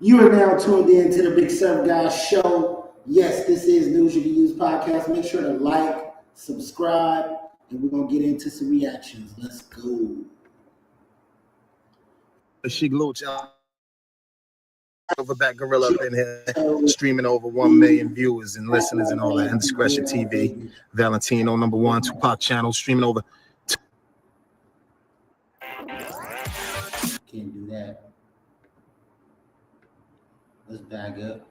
You are now tuned in to the Big Surfgod Show. Yes, this is News You Can Use podcast. Make sure to like, subscribe, and we're going to get into some reactions. Let's go. Shigluch, Overback Gorilla up in here, streaming over 1 million viewers and listeners and all that. Indiscretion TV, Valentino #1, Tupac channel, streaming over. Can't do that. Let's back up.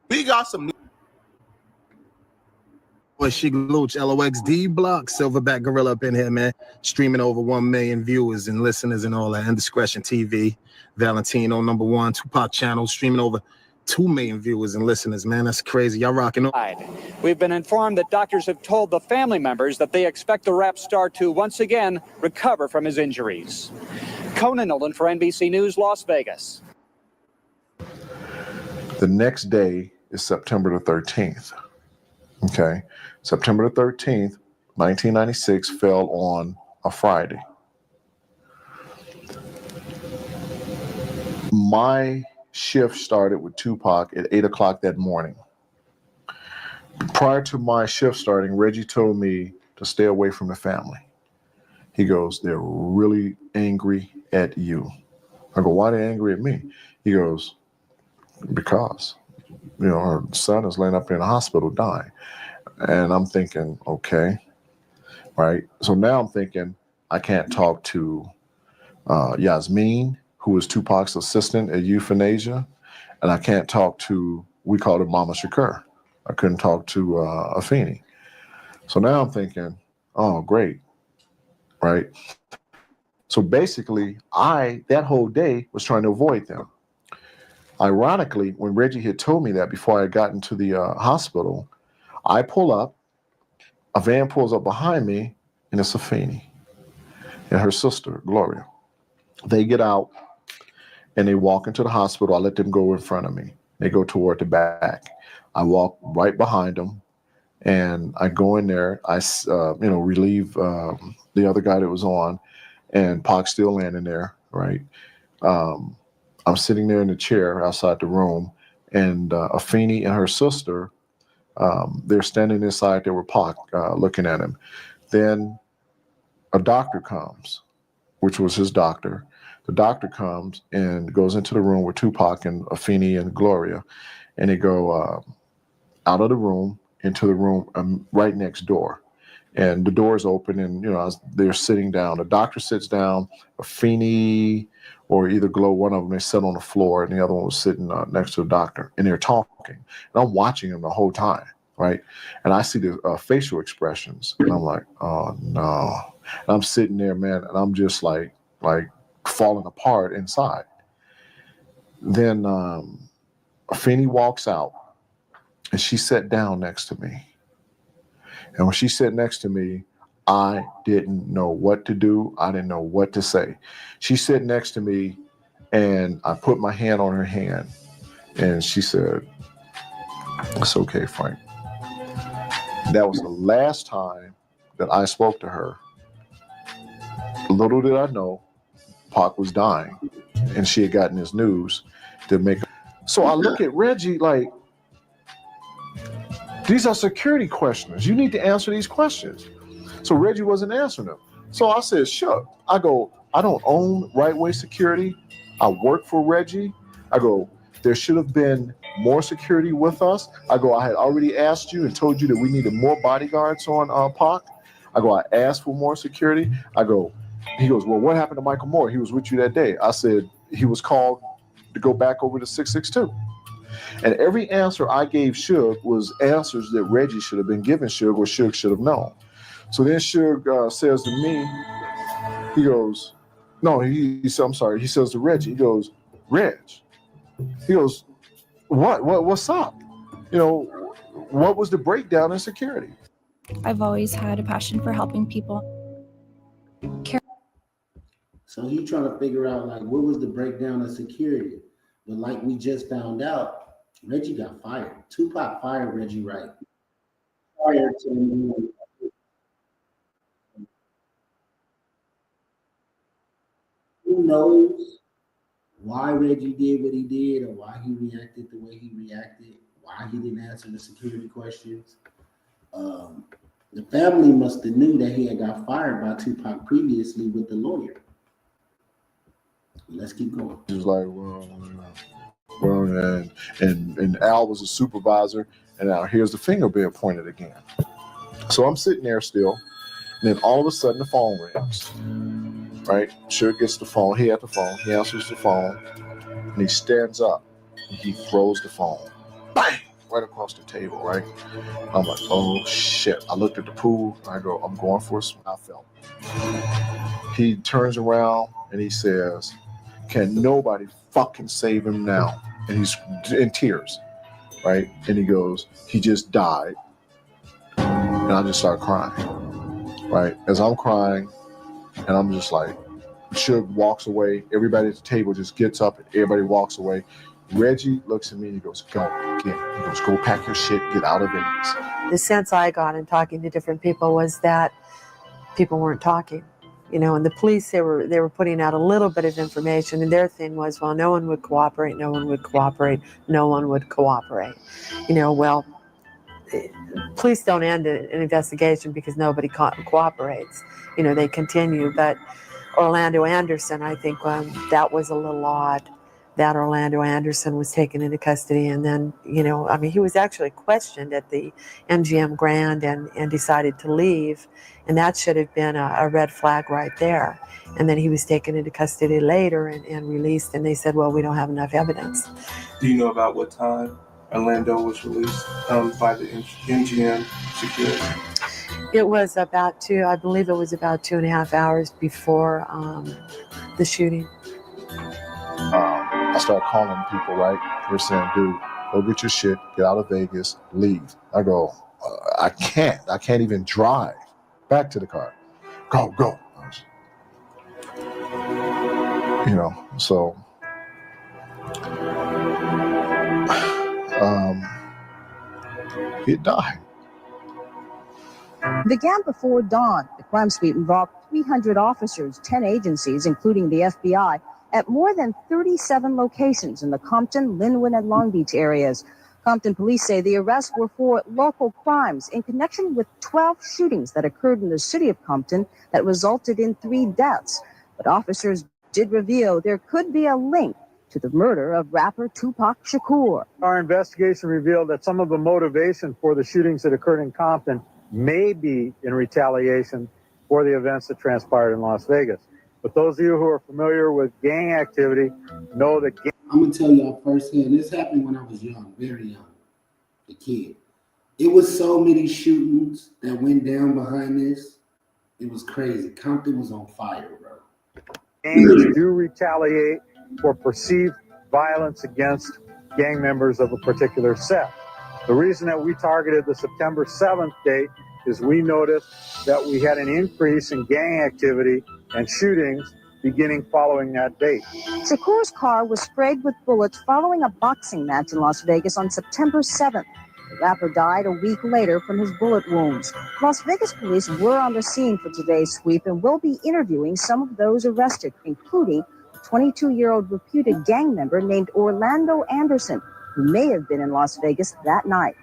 We got some new. Shigluch, LOXD Block, Silverback Gorilla up in here, man. Streaming over 1 million viewers and listeners and all that. Indiscretion TV, Valentino #1, Tupac channel, streaming over 2 million viewers and listeners, man. That's crazy. Y'all rocking up. We've been informed that doctors have told the family members that they expect the rap star to once again recover from his injuries. Conan Nolan for NBC News, Las Vegas. The next day is September the 13th. Okay. September the 13th, 1996 fell on a Friday. My shift started with Tupac at 8 o'clock that morning. Prior to my shift starting, Reggie told me to stay away from the family. He goes, they're really angry at you. I go, why are they angry at me? He goes, because, her son is laying up in the hospital dying. And I'm thinking, okay, right? So now I'm thinking I can't talk to Yasmin, who is Tupac's assistant at Euthanasia, and I can't talk to, we called her Mama Shakur. I couldn't talk to Afeni. So now I'm thinking, oh, great, right? So basically, that whole day was trying to avoid them. Ironically, when Reggie had told me that before I got into the hospital, I pull up, a van pulls up behind me, and it's Afeni and her sister, Gloria. They get out and they walk into the hospital. I let them go in front of me. They go toward the back. I walk right behind them, and I go in there. I, relieve the other guy that was on, and Pac's still landing there, right? I'm sitting there in the chair outside the room, and Afeni and her sister, they're standing inside there with Pac, looking at him. Then a doctor comes, which was his doctor. The doctor comes and goes into the room with Tupac and Afeni and Gloria, and they go out of the room into the room right next door. And the door's open, and they're sitting down. The doctor sits down. Afeni or either Glow, one of them, they sat on the floor, and the other one was sitting next to the doctor, and they're talking. And I'm watching them the whole time, right? And I see the facial expressions, and I'm like, oh no. And I'm sitting there, man, and I'm just like falling apart inside. Then Afeni walks out, and she sat down next to me. And when she sat next to me, I didn't know what to do. I didn't know what to say. She sat next to me, and I put my hand on her hand, and she said, "It's okay, Frank." That was the last time that I spoke to her. Little did I know, Pac was dying, and she had gotten his news to make. So I look at Reggie like, these are security questions. You need to answer these questions. So Reggie wasn't answering them. So I said, sure. I go, I don't own Right Way Security. I work for Reggie. I go, there should have been more security with us. I go, I had already asked you and told you that we needed more bodyguards on Pac. I go, I asked for more security. I go, he goes, well, what happened to Michael Moore? He was with you that day. I said, he was called to go back over to 662. And every answer I gave Suge was answers that Reggie should have been giving Suge, or Suge should have known. So then Suge says to me, he goes, no, I'm sorry. He says to Reggie, he goes, Reg, he goes, what's up? What was the breakdown in security? I've always had a passion for helping people. So he trying to figure out what was the breakdown of security. But like we just found out, Reggie got fired. Tupac fired Reggie Wright. Prior to him who knows why Reggie did what he did or why he reacted the way he reacted, why he didn't answer the security questions. The family must have knew that he had got fired by Tupac previously with the lawyer. Let's keep going. He was like, well, and Al was a supervisor, and now here's the finger being pointed again. So I'm sitting there still, and then all of a sudden the phone rings. Right? Suge gets the phone. He had the phone. He answers the phone, and he stands up, and he throws the phone. Bang! Right across the table, right? I'm like, oh shit. I looked at the pool, and I go, I'm going for a swim. I fell. He turns around, and he says, can nobody fucking save him now? And he's in tears, right? And he goes, he just died. And I just start crying, right? As I'm crying, and I'm just like, Suge walks away. Everybody at the table just gets up, and everybody walks away. Reggie looks at me and he goes, go, get. He goes, go pack your shit, get out of Vegas. The sense I got in talking to different people was that people weren't talking. You know, and the police, they were putting out a little bit of information, and their thing was, well, no one would cooperate, no one would cooperate, no one would cooperate. You know, well, police don't end an investigation because nobody cooperates. You know, they continue. But Orlando Anderson, I think that was a little odd, that Orlando Anderson was taken into custody. And then, you know, I mean, he was actually questioned at the MGM Grand and decided to leave. And that should have been a red flag right there. And then he was taken into custody later and released. And they said, well, we don't have enough evidence. Do you know about what time Orlando was released by the MGM security? It was about I believe it was about 2.5 hours before the shooting. I start calling people, right? They're saying, dude, go get your shit, get out of Vegas, leave. I go, I can't even drive back to the car. Go. You know, so he died. Began before dawn. The crime sweep involved 300 officers, 10 agencies, including the FBI, at more than 37 locations in the Compton, Linwood, and Long Beach areas. Compton police say the arrests were for local crimes in connection with 12 shootings that occurred in the city of Compton that resulted in 3 deaths. But officers did reveal there could be a link to the murder of rapper Tupac Shakur. Our investigation revealed that some of the motivation for the shootings that occurred in Compton may be in retaliation for the events that transpired in Las Vegas. But those of you who are familiar with gang activity know that I'm going to tell y'all firsthand, this happened when I was young, very young, a kid. It was so many shootings that went down behind this. It was crazy. Compton was on fire, bro. gangs do retaliate for perceived violence against gang members of a particular set. The reason that we targeted the September 7th date is we noticed that we had an increase in gang activity and shootings beginning following that date. Shakur's car was sprayed with bullets following a boxing match in Las Vegas on September 7th. The rapper died a week later from his bullet wounds. Las Vegas police were on the scene for today's sweep and will be interviewing some of those arrested, including a 22-year-old reputed gang member named Orlando Anderson, who may have been in Las Vegas that night.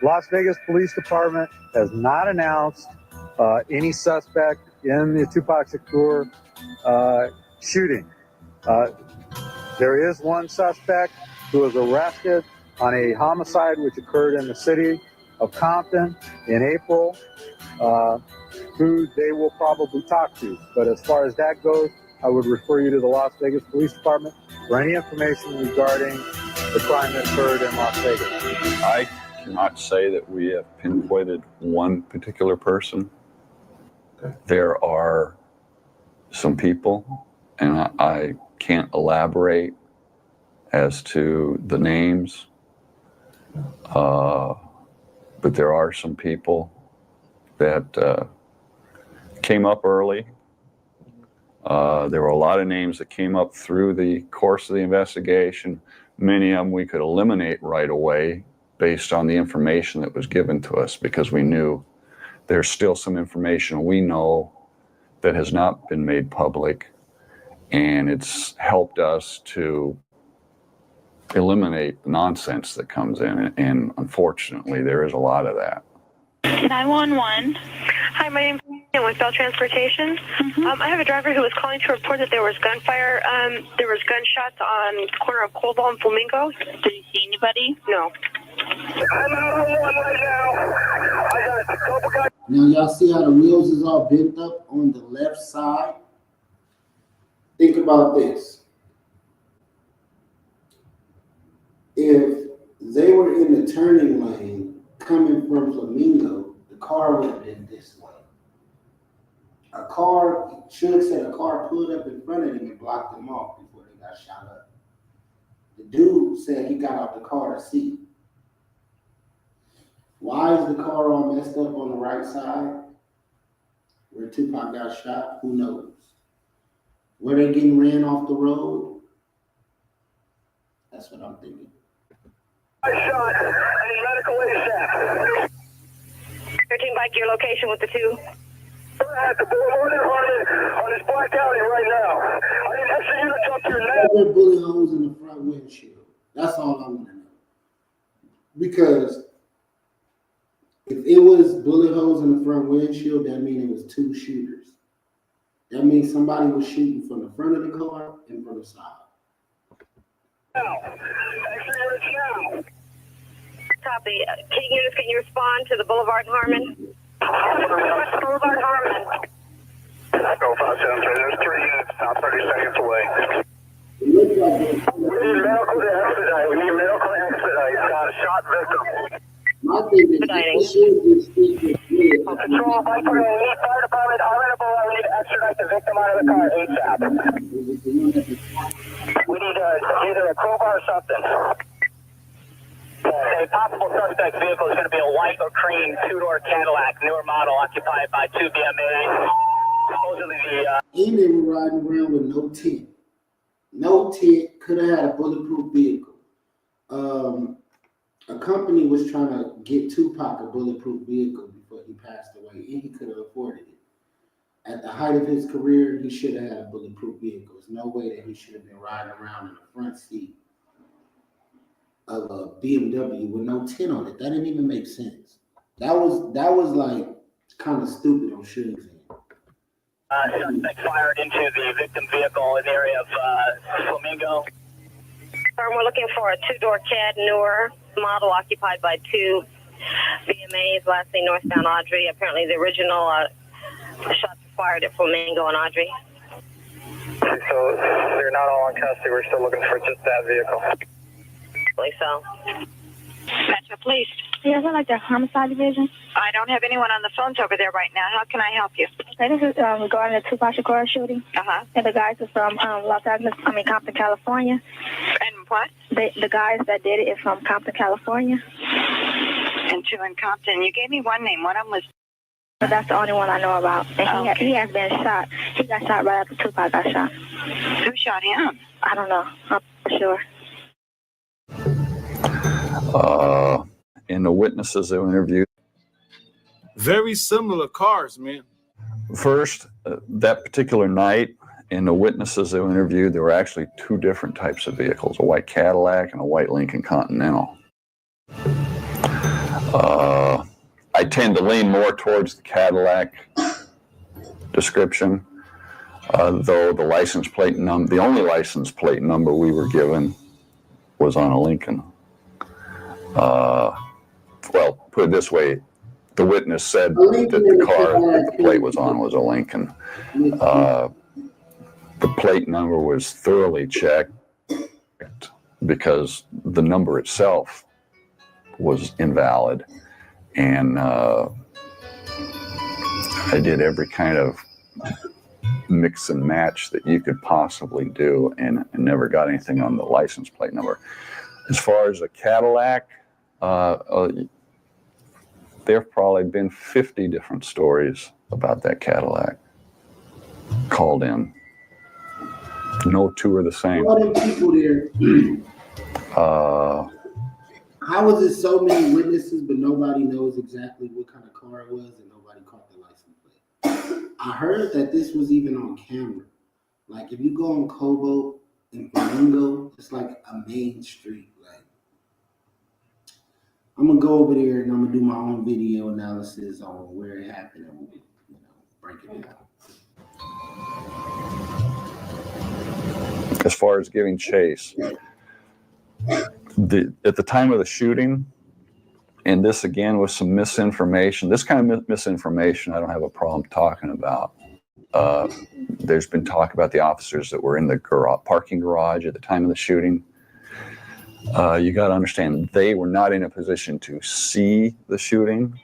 Las Vegas Police Department has not announced any suspect in the Tupac Shakur shooting. There is one suspect who was arrested on a homicide which occurred in the city of Compton in April, who they will probably talk to. But as far as that goes, I would refer you to the Las Vegas Police Department for any information regarding the crime that occurred in Las Vegas. I cannot say that we have pinpointed one particular person. There are some people, and I can't elaborate as to the names, but there are some people that came up early. There were a lot of names that came up through the course of the investigation. Many of them we could eliminate right away based on the information that was given to us, because we knew there's still some information we know that has not been made public. and it's helped us to eliminate the nonsense that comes in, and unfortunately there is a lot of that. 911. Hi, my name's with Bell Transportation. I have a driver who was calling to report that there was gunfire. There was gunshots on the corner of Cobalt and Flamingo. Did you see anybody? No. Now y'all see how the wheels is all bent up on the left side? Think about this. If they were in the turning lane coming from Flamingo, the car would have been this way. Shug said a car pulled up in front of them and blocked them off before they got shot up. The dude said he got out the car to see. Why is the car all messed up on the right side where Tupac got shot? Who knows? Were they getting ran off the road? That's what I'm thinking. Shot. I need medical ASAP. 13 bike, your location with the two. At the boulevard on this black alley right now. I need extra units up here now. There are bullet holes in the front windshield. That's all I want to know. Because if it was bullet holes in the front windshield, that means it was two shooters. That means somebody was shooting from the front of the car and from the side. Now. Extra units now. Copy. Key units, can you respond to the Boulevard in Harmon? Boulevard Harmon. Go 573. There's 3 units now, 30 seconds away. We need medical to expedite. Got a shot victim. My thing is, Control, bike for the fire department, unavailable. We need to extradite the victim out of the car ASAP. We need either a crowbar or something. A possible suspect vehicle is going to be a white or cream two-door Cadillac, newer model, occupied by 2 BMAs. Supposedly and they were riding around with no tent. No tent, could have had a bulletproof vehicle. A company was trying to get Tupac a bulletproof vehicle before he passed away, and he could have afforded it. At the height of his career, he should have had a bulletproof vehicle. There's no way that he should have been riding around in the front seat of a BMW with no tint on it. That didn't even make sense. That was like kind of stupid on Suge's end. suspect fired into the victim vehicle in the area of Flamingo. We're looking for a two-door Cad newer model occupied by 2 BMAs, last name northbound Audrey. Apparently the original shots were fired at Flamingo and Audrey. So they're not all in custody. We're still looking for just that vehicle. So. Metro Police. Yeah, is that like the homicide division? I don't have anyone on the phones over there right now. How can I help you? Okay, this is regarding the Tupac Shakur shooting. And the guys are from Compton, California. And what? The guys that did it is from Compton, California. And 2 in Compton. You gave me one name. One of them was... But that's the only one I know about. And he has been shot. He got shot right after Tupac got shot. Who shot him? I don't know. I'm not sure. And the witnesses that were interviewed. Very similar cars, man. First, that particular night, in the witnesses that were interviewed, there were actually 2 different types of vehicles, a white Cadillac and a white Lincoln Continental. I tend to lean more towards the Cadillac description, though the license plate the only license plate number we were given was on a Lincoln. Well, put it this way, the witness said that the car that the plate was on was a Lincoln. The plate number was thoroughly checked because the number itself was invalid. And I did every kind of mix and match that you could possibly do and never got anything on the license plate number. As far as a Cadillac, there have probably been 50 different stories about that Cadillac called in. No 2 are the same. All them people there. How is it so many witnesses, but nobody knows exactly what kind of car it was and nobody caught the license plate? I heard that this was even on camera. Like if you go on Cobalt in Flamingo, it's like a main street. Like I'm gonna go over there and I'm gonna do my own video analysis on where it happened and break it down. As far as giving chase, at the time of the shooting, and this again was some misinformation. This kind of misinformation I don't have a problem talking about. There's been talk about the officers that were in the parking garage at the time of the shooting. You got to understand, they were not in a position to see the shooting.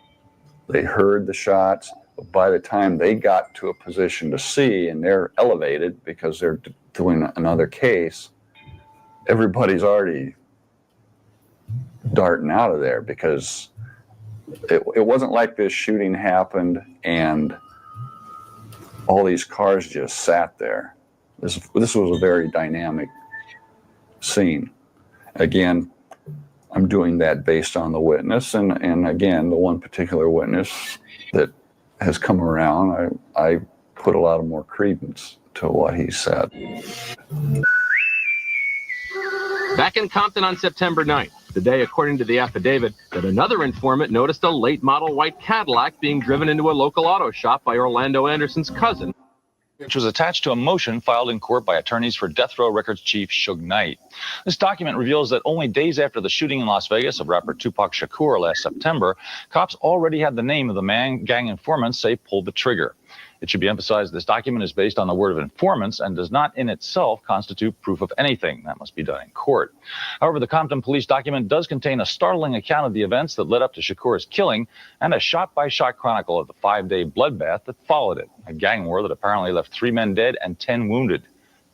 They heard the shots. But by the time they got to a position to see, and they're elevated because they're doing another case, everybody's already darting out of there, because it wasn't like this shooting happened and all these cars just sat there. This was a very dynamic scene. Again, I'm doing that based on the witness, and again, the one particular witness that has come around, I put a lot of more credence to what he said. Back in Compton on September 9th, the day, according to the affidavit, that another informant noticed a late model white Cadillac being driven into a local auto shop by Orlando Anderson's cousin, which was attached to a motion filed in court by attorneys for Death Row Records chief Suge Knight. This document reveals that only days after the shooting in Las Vegas of rapper Tupac Shakur last September, cops already had the name of the gang informant say pulled the trigger. It should be emphasized this document is based on the word of informants and does not in itself constitute proof of anything. That must be done in court. However, the Compton police document does contain a startling account of the events that led up to Shakur's killing and a shot-by-shot chronicle of the 5-day bloodbath that followed it, a gang war that apparently left 3 men dead and 10 wounded.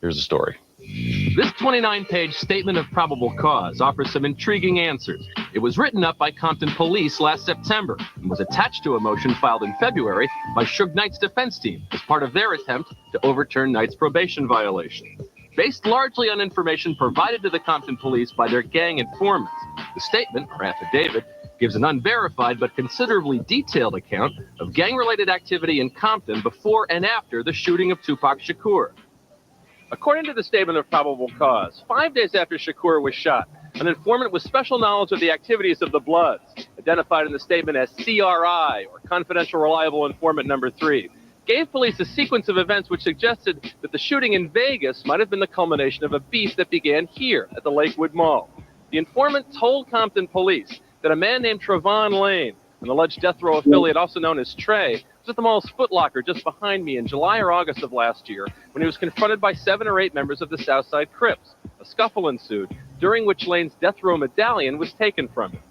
Here's the story. This 29-page statement of probable cause offers some intriguing answers. It was written up by Compton police last September and was attached to a motion filed in February by Suge Knight's defense team as part of their attempt to overturn Knight's probation violation. Based largely on information provided to the Compton police by their gang informants, the statement, or affidavit, gives an unverified but considerably detailed account of gang-related activity in Compton before and after the shooting of Tupac Shakur. According to the statement of probable cause, 5 days after Shakur was shot, an informant with special knowledge of the activities of the Bloods, identified in the statement as CRI, or Confidential Reliable Informant Number 3, gave police a sequence of events which suggested that the shooting in Vegas might have been the culmination of a beef that began here at the Lakewood Mall. The informant told Compton police that a man named Trevon Lane, an alleged death row affiliate also known as Trey, was at the mall's Foot Locker just behind me in July or August of last year when he was confronted by 7 or 8 members of the Southside Crips. A scuffle ensued, during which Lane's death row medallion was taken from him.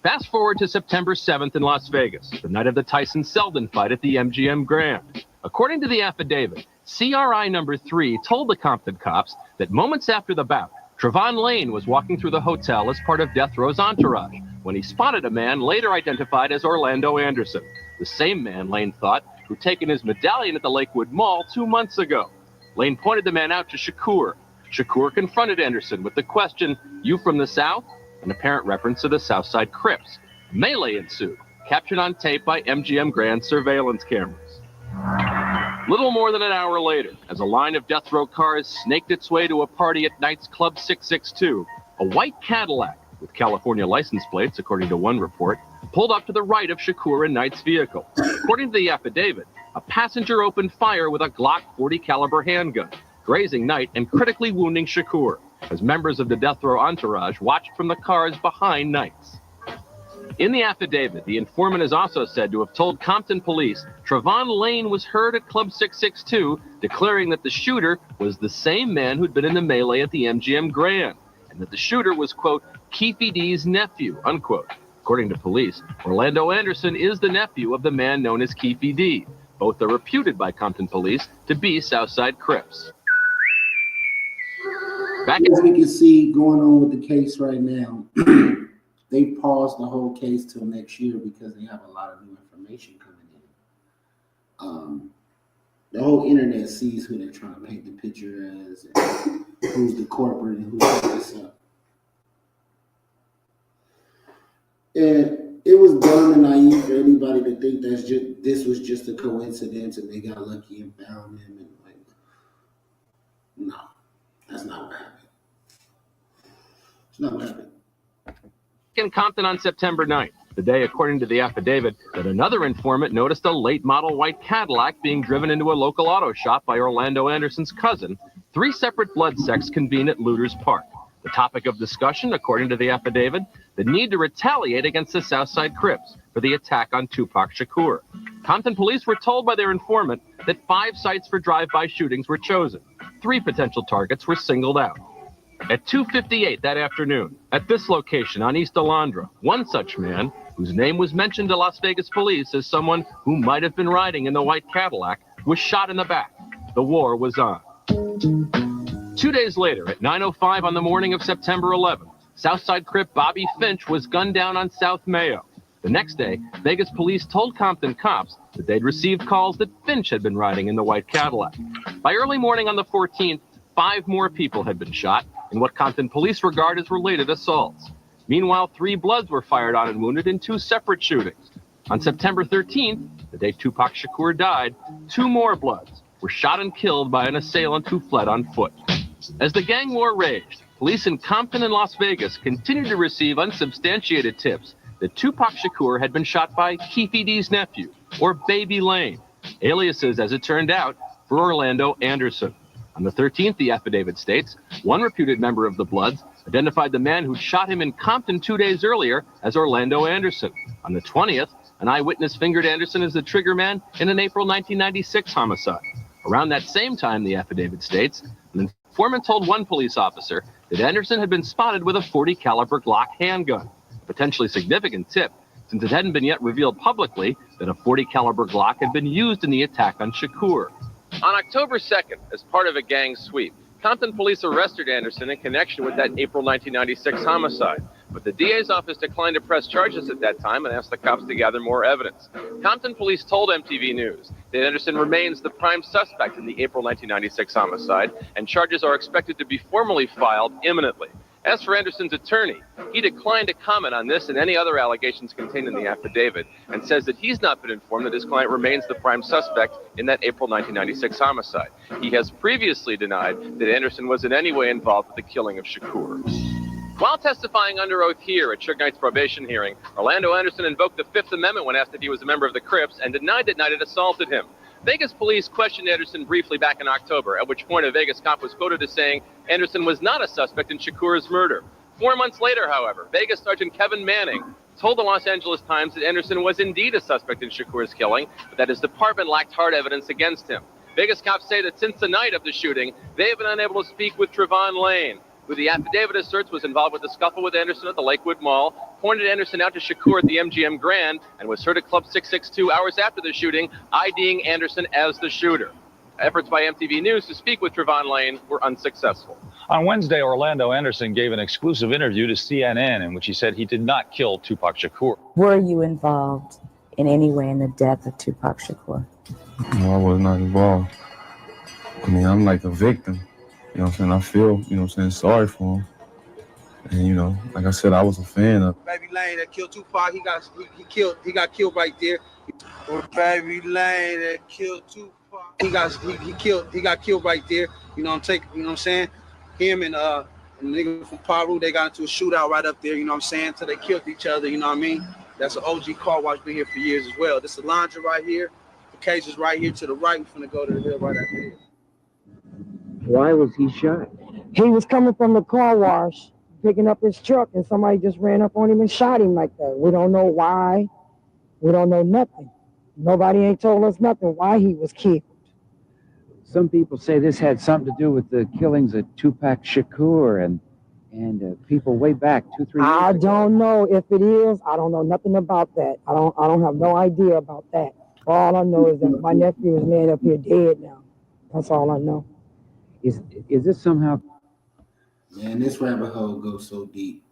Fast forward to September 7th in Las Vegas, the night of the Tyson-Selden fight at the MGM Grand. According to the affidavit, CRI number 3 told the Compton cops that moments after the bout, Trevon Lane was walking through the hotel as part of death row's entourage when he spotted a man later identified as Orlando Anderson, the same man, Lane thought, who'd taken his medallion at the Lakewood Mall 2 months ago. Lane pointed the man out to Shakur. Shakur confronted Anderson with the question, "You from the South?" an apparent reference to the Southside Crips. A melee ensued, captured on tape by MGM Grand surveillance cameras. Little more than an hour later, as a line of death row cars snaked its way to a party at Knight's Club 662, a white Cadillac, with California license plates, according to one report, pulled up to the right of Shakur and Knight's vehicle. According to the affidavit, a passenger opened fire with a Glock 40 caliber handgun, grazing Knight and critically wounding Shakur, as members of the death row entourage watched from the cars behind Knight's. In the affidavit, the informant is also said to have told Compton police Trevon Lane was heard at Club 662, declaring that the shooter was the same man who'd been in the melee at the MGM Grand, and that the shooter was, quote, Keefe D's nephew, unquote. According to police, Orlando Anderson is the nephew of the man known as Keefe D. Both are reputed by Compton police to be Southside Crips. As we can see going on with the case right now, they paused the whole case till next year because they have a lot of new information coming in. The whole internet sees who they're trying to paint the picture as, and who's the corporate and who's this up. And it was dumb and naive for anybody to think this was just a coincidence and they got lucky and found him. And like, That's not what happened. It's not what happened. In Compton on September 9th, the day, according to the affidavit, that another informant noticed a late model white Cadillac being driven into a local auto shop by Orlando Anderson's cousin. 3 separate blood sects convened at Looters Park. The topic of discussion, according to the affidavit, the need to retaliate against the Southside Crips for the attack on Tupac Shakur. Compton police were told by their informant that 5 sites for drive-by shootings were chosen. 3 potential targets were singled out. At 2:58 that afternoon, at this location on East Alondra, one such man, whose name was mentioned to Las Vegas police as someone who might have been riding in the white Cadillac, was shot in the back. The war was on. 2 days later, at 9:05 on the morning of September 11th, Southside Crip Bobby Finch was gunned down on South Mayo. The next day, Vegas police told Compton cops that they'd received calls that Finch had been riding in the white Cadillac. By early morning on the 14th, 5 more people had been shot in what Compton police regard as related assaults. Meanwhile, 3 Bloods were fired on and wounded in 2 separate shootings. On September 13th, the day Tupac Shakur died, 2 more Bloods were shot and killed by an assailant who fled on foot. As the gang war raged, police in Compton and Las Vegas continued to receive unsubstantiated tips that Tupac Shakur had been shot by Keefe D's nephew, or Baby Lane, aliases, as it turned out, for Orlando Anderson. On the 13th, the affidavit states, one reputed member of the Bloods identified the man who shot him in Compton 2 days earlier as Orlando Anderson. On the 20th, an eyewitness fingered Anderson as the trigger man in an April 1996 homicide. Around that same time, the affidavit states, an informant told one police officer that Anderson had been spotted with a .40 caliber Glock handgun. A potentially significant tip, since it hadn't been yet revealed publicly that a .40 caliber Glock had been used in the attack on Shakur. On October 2nd, as part of a gang sweep, Compton police arrested Anderson in connection with that April 1996 homicide. But the DA's office declined to press charges at that time and asked the cops to gather more evidence. Compton police told MTV News that Anderson remains the prime suspect in the April 1996 homicide, and charges are expected to be formally filed imminently. As for Anderson's attorney, he declined to comment on this and any other allegations contained in the affidavit, and says that he's not been informed that his client remains the prime suspect in that April 1996 homicide. He has previously denied that Anderson was in any way involved with the killing of Shakur. While testifying under oath here at Suge Knight's probation hearing, Orlando Anderson invoked the 5th Amendment when asked if he was a member of the Crips and denied that Knight had assaulted him. Vegas police questioned Anderson briefly back in October, at which point a Vegas cop was quoted as saying Anderson was not a suspect in Shakur's murder. 4 months later, however, Vegas Sergeant Kevin Manning told the Los Angeles Times that Anderson was indeed a suspect in Shakur's killing, but that his department lacked hard evidence against him. Vegas cops say that since the night of the shooting, they have been unable to speak with Trevon Lane, who the affidavit asserts was involved with the scuffle with Anderson at the Lakewood Mall, pointed Anderson out to Shakur at the MGM Grand, and was heard at Club 662 hours after the shooting, IDing Anderson as the shooter. Efforts by MTV News to speak with Trevon Lane were unsuccessful. On Wednesday, Orlando Anderson gave an exclusive interview to CNN in which he said he did not kill Tupac Shakur. Were you involved in any way in the death of Tupac Shakur? No, I was not involved. I mean, I'm like a victim. You know what I'm saying? I feel, you know what I'm saying, sorry for him. And, you know, like I said, I was a fan of Baby Lane that killed Tupac, he got killed right there. Or Baby Lane that killed Tupac, he got killed right there. You know what I'm saying? Him and the nigga from Paru, they got into a shootout right up there, you know what I'm saying? So they killed each other, you know what I mean? That's an OG car wash, been here for years as well. This is Alondra right here. The case is right here to the right. We're finna go to the hill right after this. Why was he shot? He was coming from the car wash, picking up his truck, and somebody just ran up on him and shot him like that. We don't know why. We don't know nothing. Nobody ain't told us nothing why he was killed. Some people say this had something to do with the killings of Tupac Shakur and people way back 2-3 years ago. I don't know if it is. I don't know nothing about that. I don't have no idea about that. All I know is that my nephew is laying up here dead now. That's all I know. Is this somehow? Man, this rabbit hole goes so deep.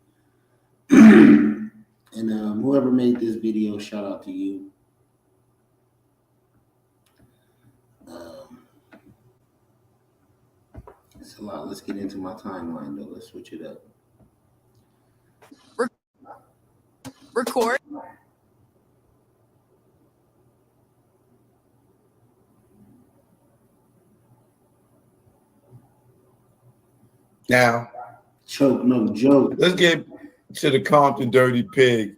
And whoever made this video, shout out to you. It's a lot. Let's get into my timeline, though. Let's switch it up. Record. Now, choke, no joke. Let's get to the Compton Dirty Pig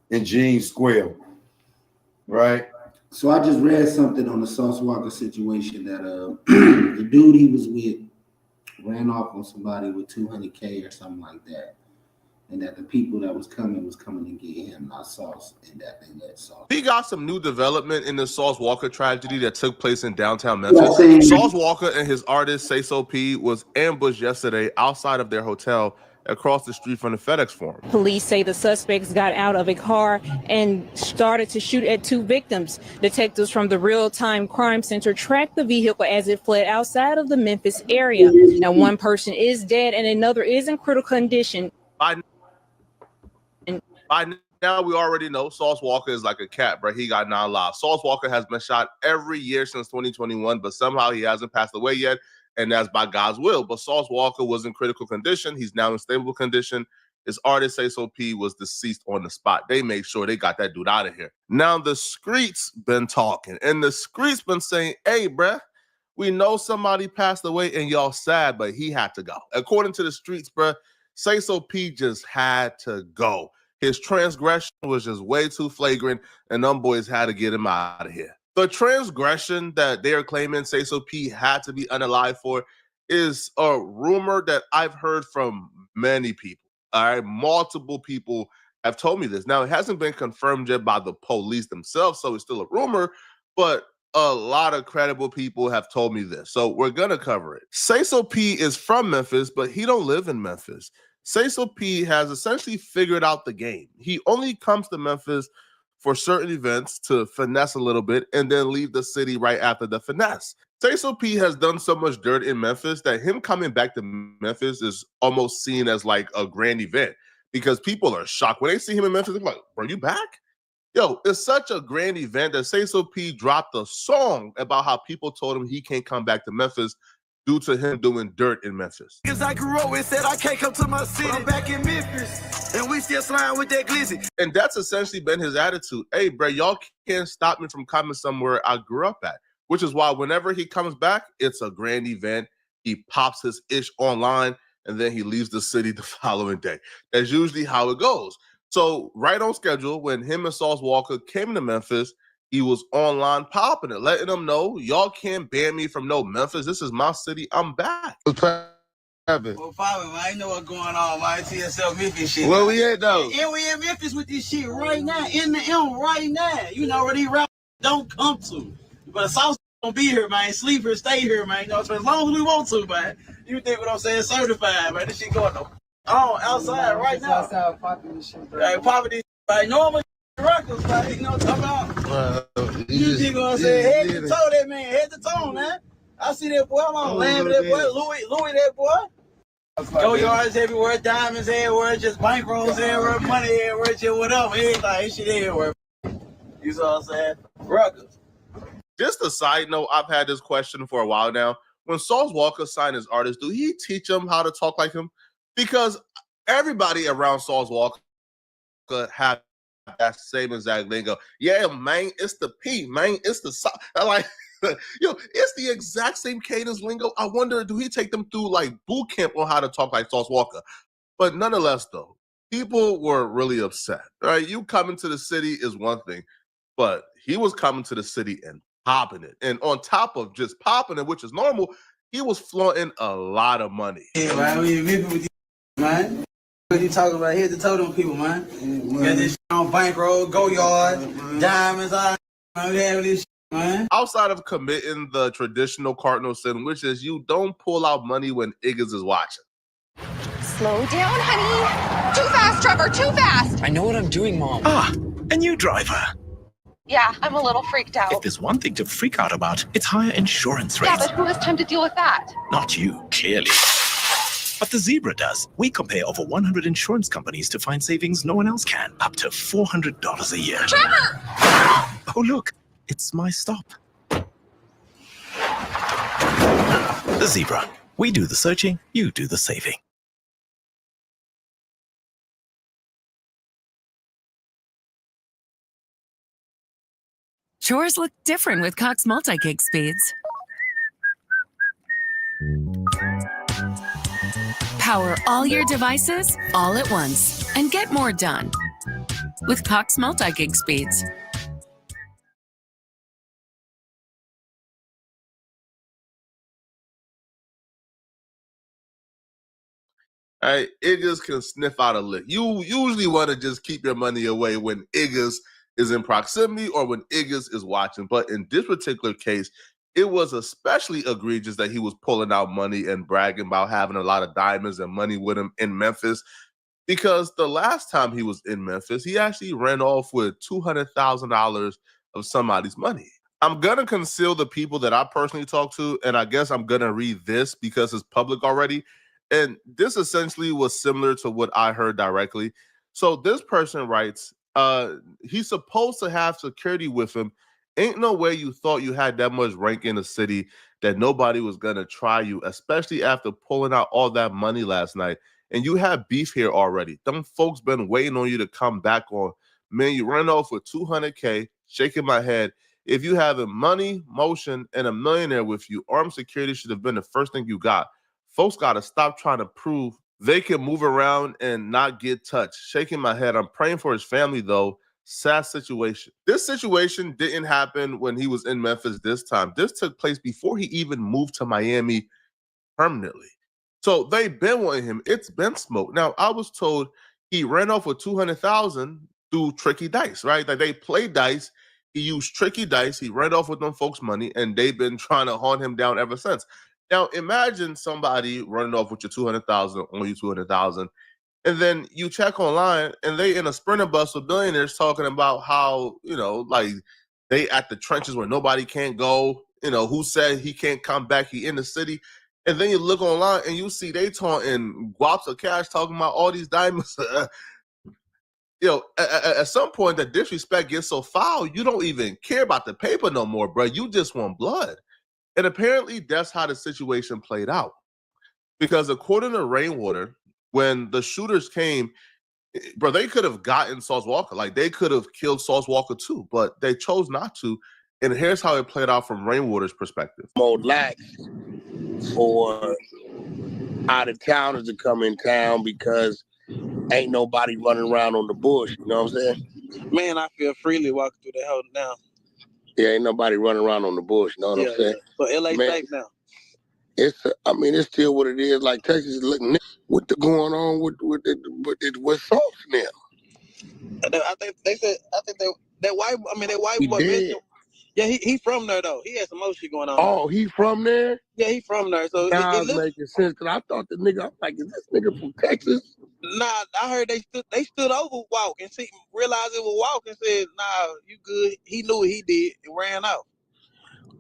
in Jean Square, right? So I just read something on the Sauce Walker situation that the dude he was with ran off on somebody with $200K or something like that, and that the people that was coming to get him, not Sauce, and that they let Sauce. We got some new development in the Sauce Walker tragedy that took place in downtown Memphis. Sauce Walker and his artist Say So P was ambushed yesterday outside of their hotel across the street from the FedEx Forum. Police say the suspects got out of a car and started to shoot at two victims. Detectives from the Real-Time Crime Center tracked the vehicle as it fled outside of the Memphis area. Now, one person is dead and another is in critical condition. By now, we already know Sauce Walker is like a cat, bro. He got 9 lives. Sauce Walker has been shot every year since 2021, but somehow he hasn't passed away yet, and that's by God's will. But Sauce Walker was in critical condition. He's now in stable condition. His artist, Say So P, was deceased on the spot. They made sure they got that dude out of here. Now, the streets been talking, and the streets been saying, hey, bruh, we know somebody passed away, and y'all sad, but he had to go. According to the streets, bruh, Say So P just had to go. His transgression was just way too flagrant, and them boys had to get him out of here. The transgression that they are claiming Say So P had to be unalive for is a rumor that I've heard from many people. All right, multiple people have told me this. Now, it hasn't been confirmed yet by the police themselves, so it's still a rumor, but a lot of credible people have told me this. So we're going to cover it. Say So P is from Memphis, but he don't live in Memphis. Say So P has essentially figured out the game. He only comes to Memphis for certain events to finesse a little bit and then leave the city right after the finesse. Say So P has done so much dirt in Memphis that him coming back to Memphis is almost seen as like a grand event because people are shocked. When they see him in Memphis, they're like, bro, you back? Yo, it's such a grand event that Say So P dropped a song about how people told him he can't come back to Memphis due to him doing dirt in Memphis. Because I grew up and said I can't come to my city. I'm back in Memphis, and we still sliding with that glizzy. And that's essentially been his attitude. Hey, bro, y'all can't stop me from coming somewhere I grew up at, which is why whenever he comes back, it's a grand event. He pops his ish online, and then he leaves the city the following day. That's usually how it goes. So right on schedule, when him and Sauce Walker came to Memphis, he was online popping it, letting them know, y'all can't ban me from no Memphis. This is my city. I'm back. Well, poppin', man. I know what's going on, man. TSL Memphis shit. Where we at, though? And we in Memphis with this shit right now, in the M right now. You know where these rappers don't come to. But South gonna be here, man. Sleep here, stay here, man. You know, so as long as we want to, man. You think what I'm saying? Certified, man. This shit going on outside right now. Outside popping this shit, bro. Hey, popping this shit, man. Normal records, man. You know what I'm talking about? You think what I'm saying? Head to toe, that man. Head to toe, man. I see that boy. I'm on land with that boy. Louis, that boy. Go yards everywhere, diamonds everywhere, just bankrolls everywhere, money everywhere, just whatever, everything, shit everywhere. You know what I'm saying? Records. Just a side note, I've had this question for a while now. When Sauce Walker signed his artist, do he teach them how to talk like him? Because everybody around Sauce Walker have that same exact lingo. Yeah, man, it's the P, man, it's the like, yo, it's the exact same cadence lingo. I wonder, do he take them through like boot camp on how to talk like Sauce Walker? But nonetheless, though, people were really upset. Right? You coming to the city is one thing, but he was coming to the city and popping it. And on top of just popping it, which is normal, he was flaunting a lot of money. Yeah, man, we with you, man. What you talking about? Head to toe them people, man. Got this shit on bankroll, go yard, diamonds, all right, we have this shit, man. Outside of committing the traditional Cardinal sin, which is you don't pull out money when Iggs is watching. Slow down, honey. Too fast, Trevor, too fast. I know what I'm doing, Mom. Ah, a new driver. Yeah, I'm a little freaked out. If there's one thing to freak out about, it's higher insurance rates. Yeah, but who has time to deal with that? Not you, clearly. But the Zebra does. We compare over 100 insurance companies to find savings no one else can. Up to $400 a year. Trevor! Oh, look. It's my stop. The Zebra. We do the searching, you do the saving. Chores look different with Cox multi-gig speeds. Power all your devices all at once and get more done with Cox multi-gig speeds. Right? Iggas can sniff out a lick. You usually want to just keep your money away when Iggas is in proximity or when Iggas is watching. But in this particular case, it was especially egregious that he was pulling out money and bragging about having a lot of diamonds and money with him in Memphis. Because the last time he was in Memphis, he actually ran off with $200,000 of somebody's money. I'm going to conceal the people that I personally talked to, and I guess I'm going to read this because it's public already. And this essentially was similar to what I heard directly. So this person writes, he's supposed to have security with him. Ain't no way you thought you had that much rank in the city that nobody was going to try you, especially after pulling out all that money last night. And you have beef here already. Them folks been waiting on you to come back on. Man, you run off with $200K, shaking my head. If you have money, motion, and a millionaire with you, armed security should have been the first thing you got. Folks got to stop trying to prove they can move around and not get touched. Shaking my head. I'm praying for his family, though. Sad situation. This situation didn't happen when he was in Memphis this time. This took place before he even moved to Miami permanently. So they've been wanting him. It's been smoke. Now, I was told he ran off with $200,000 through tricky dice, right? Like they played dice. He used tricky dice. He ran off with them folks' money, and they've been trying to hunt him down ever since. Now, imagine somebody running off with your $200,000, only $200,000, and then you check online, and they in a Sprinter bus with billionaires talking about how, like they at the trenches where nobody can't go. Who said he can't come back? He in the city. And then you look online and you see they taunting guaps of cash talking about all these diamonds. At some point, the disrespect gets so foul, you don't even care about the paper no more, bro. You just want blood. And apparently that's how the situation played out. Because according to Rainwater, when the shooters came, bro, they could have gotten Sauce Walker. Like, they could have killed Sauce Walker too, but they chose not to. And here's how it played out from Rainwater's perspective. More lax for out of towners to come in town because ain't nobody running around on the bush. You know what I'm saying? Man, I feel freely walking through that hole now. Yeah, ain't nobody running around on the bush. You know what I'm saying? So LA safe now. It's still what it is. Like Texas is looking what the going on with Sauce now. I think that white boy. Dead. Yeah, he from there though. He had some more shit going on. Oh, he from there? Yeah, he from there. So now it's making sense because I thought the nigga. I'm like, is this nigga from Texas? Nah, I heard they stood over Walk and realized it was Walk and said, "Nah, you good." He knew what he did and ran out.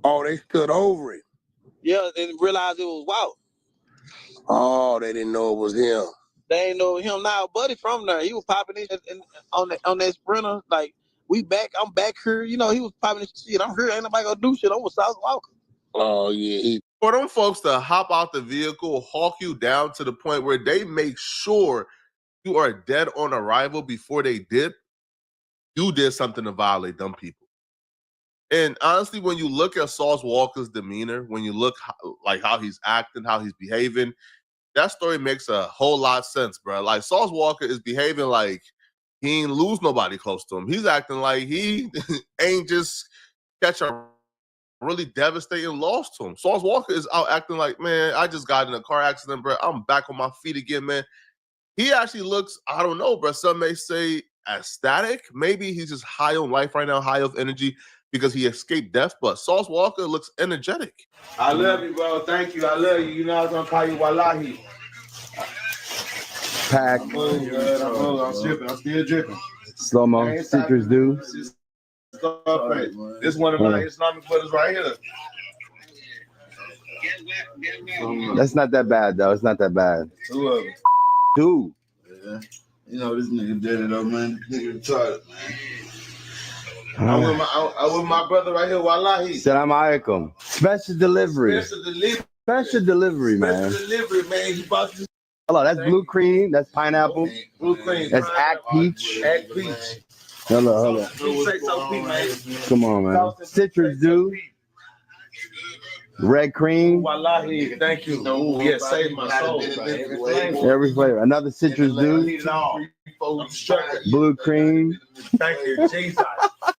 Oh, they stood over it. Yeah, and realized it was Walk. Oh, they didn't know it was him. They ain't know him now. Buddy from there, he was popping it on that Sprinter. Like, I'm back here. He was popping this shit. I'm here. Ain't nobody gonna do shit. I'm with Sauce Walker. Oh yeah. For them folks to hop out the vehicle, hawk you down to the point where they make sure you are dead on arrival before they dip, you did something to violate them people. And honestly, when you look at Sauce Walker's demeanor, when you look how he's acting, how he's behaving, that story makes a whole lot of sense, bro. Like, Sauce Walker is behaving like he ain't lose nobody close to him. He's acting like he ain't just catch a really devastating loss to him. Sauce Walker is out acting like, man, I just got in a car accident, bro. I'm back on my feet again, man. He actually looks, I don't know, bro. Some may say ecstatic. Maybe he's just high on life right now, high of energy because he escaped death. But Sauce Walker looks energetic. I love you, bro. Thank you. I love you. You know I was gonna call you Wallahi. Pack. I'm dripping. I'm still dripping. Slow mo. Citrus do. This one of my Islamic brothers right here. That's not that bad though. It's not that bad. Two of them. Two. Yeah. This nigga did it though, man. This nigga retarded, man. I'm with my brother right here, Wallahi. Salam alaikum. Special delivery. Special delivery, man. Special delivery, man. He bought this. Hello, that's blue cream. That's pineapple. Blue cream. That's act peach. Act peach. Hello. Come on, man. Citrus do. Red cream. Wallahi, thank you. Ooh, yeah, save my soul. Every flavor. Another citrus juice. Blue cream. Thank you, Jesus.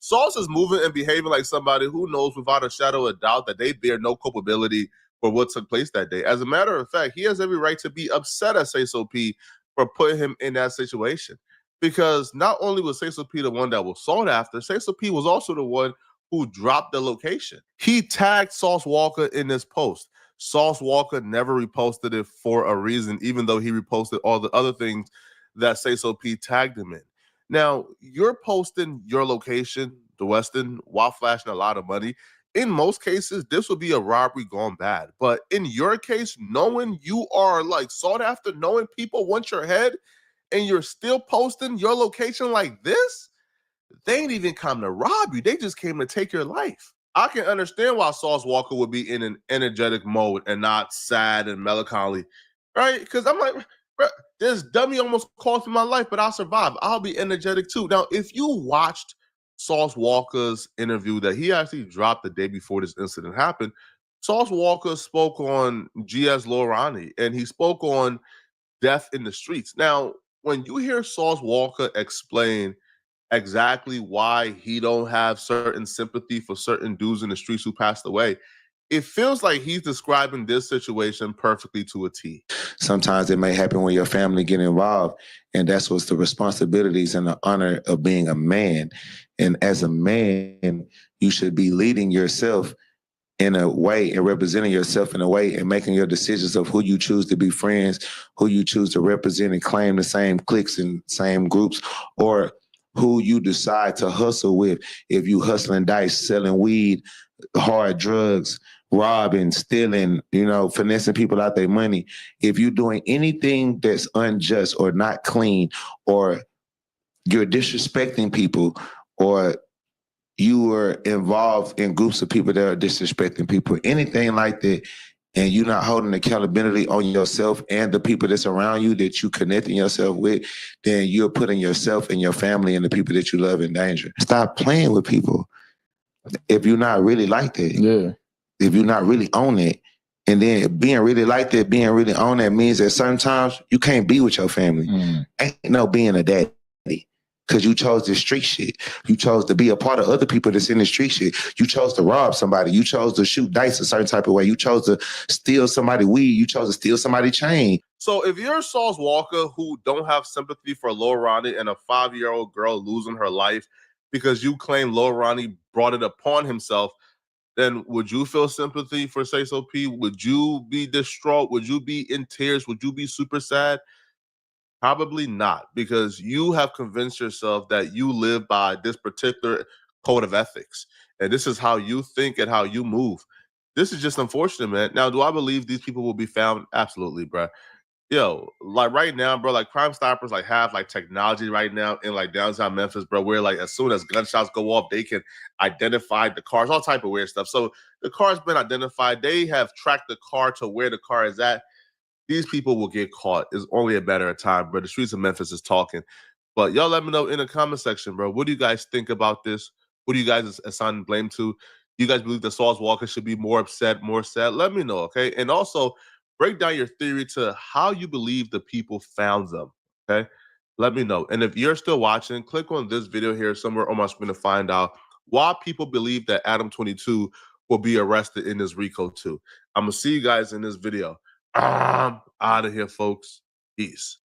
Sauce is moving and behaving like somebody who knows without a shadow of doubt that they bear no culpability for what took place that day. As a matter of fact, he has every right to be upset at Say So P for putting him in that situation. Because not only was Say So P the one that was sought after, Say So P was also the one who dropped the location. He tagged Sauce Walker in this post. Sauce Walker never reposted it for a reason, even though he reposted all the other things that Say So P tagged him in. Now, you're posting your location, the Westin, while flashing a lot of money. In most cases, this would be a robbery gone bad. But in your case, knowing you are like sought after, knowing people want your head, and you're still posting your location like this, they ain't even come to rob you. They just came to take your life. I can understand why Sauce Walker would be in an energetic mode and not sad and melancholy, right? Because I'm like, bro, this dummy almost cost me my life, but I'll survive. I'll be energetic too. Now, if you watched Sauce Walker's interview that he actually dropped the day before this incident happened, Sauce Walker spoke on GS Lorani and he spoke on death in the streets. Now, when you hear Sauce Walker explain exactly why he don't have certain sympathy for certain dudes in the streets who passed away, it feels like he's describing this situation perfectly to a T. Sometimes it may happen when your family get involved, and that's what's the responsibilities and the honor of being a man. And as a man, you should be leading yourself in a way and representing yourself in a way and making your decisions of who you choose to be friends, who you choose to represent and claim the same cliques and same groups, or who you decide to hustle with. If you hustling dice, selling weed, hard drugs, robbing, stealing, finessing people out their money. If you're doing anything that's unjust or not clean, or you're disrespecting people, or you are involved in groups of people that are disrespecting people, anything like that, and you're not holding accountability on yourself and the people that's around you that you connecting yourself with, then you're putting yourself and your family and the people that you love in danger. Stop playing with people. If you're not really like that, if you're not really on it, and then being really like that, being really on that means that sometimes you can't be with your family. Ain't no being a daddy. Because you chose this street shit. You chose to be a part of other people that's in the street shit. You chose to rob somebody. You chose to shoot dice a certain type of way. You chose to steal somebody's weed. You chose to steal somebody's chain. So if you're Sauce Walker who don't have sympathy for Lil Ronnie and a 5-year-old girl losing her life because you claim Lil Ronnie brought it upon himself, then would you feel sympathy for Say So P? Would you be distraught? Would you be in tears? Would you be super sad? Probably not, because you have convinced yourself that you live by this particular code of ethics. And this is how you think and how you move. This is just unfortunate, man. Now, do I believe these people will be found? Absolutely, bro. Yo, like right now, bro, like Crime Stoppers have like technology right now in like downtown Memphis, bro, where like as soon as gunshots go off, they can identify the cars, all type of weird stuff. So the car's been identified. They have tracked the car to where the car is at. These people will get caught. It's only a matter of time, bro. The streets of Memphis is talking. But y'all let me know in the comment section, bro. What do you guys think about this? What do you guys assign blame to? Do you guys believe that Sauce Walker should be more upset, more sad? Let me know, okay? And also, break down your theory to how you believe the people found them, okay? Let me know. And if you're still watching, click on this video here somewhere on my screen to find out why people believe that Adam 22 will be arrested in this RICO 2. I'm going to see you guys in this video. I'm out of here, folks. Peace.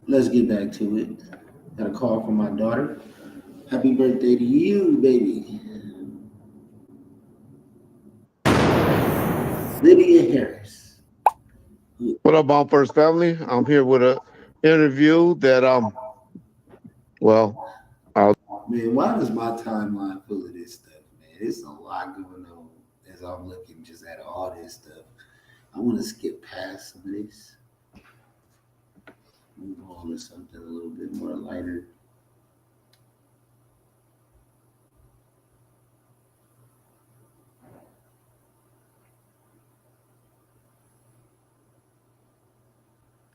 let's get back to it. Got a call from my daughter. Happy birthday to you, baby. Lydia Harris. What up, Bomb First Family? I'm here with a interview that Man, why is my timeline full of this stuff, man? There's a lot going on as I'm looking just at all this stuff. I want to skip past some of this. Move on to something a little bit more lighter.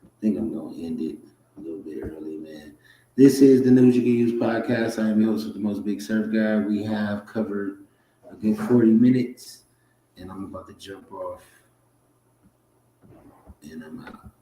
I think I'm going to end it a little bit early, man. This is the News You Can Use podcast. I am your host with the most Big Surfgod. We have covered a good 40 minutes, and I'm about to jump off, and I'm out.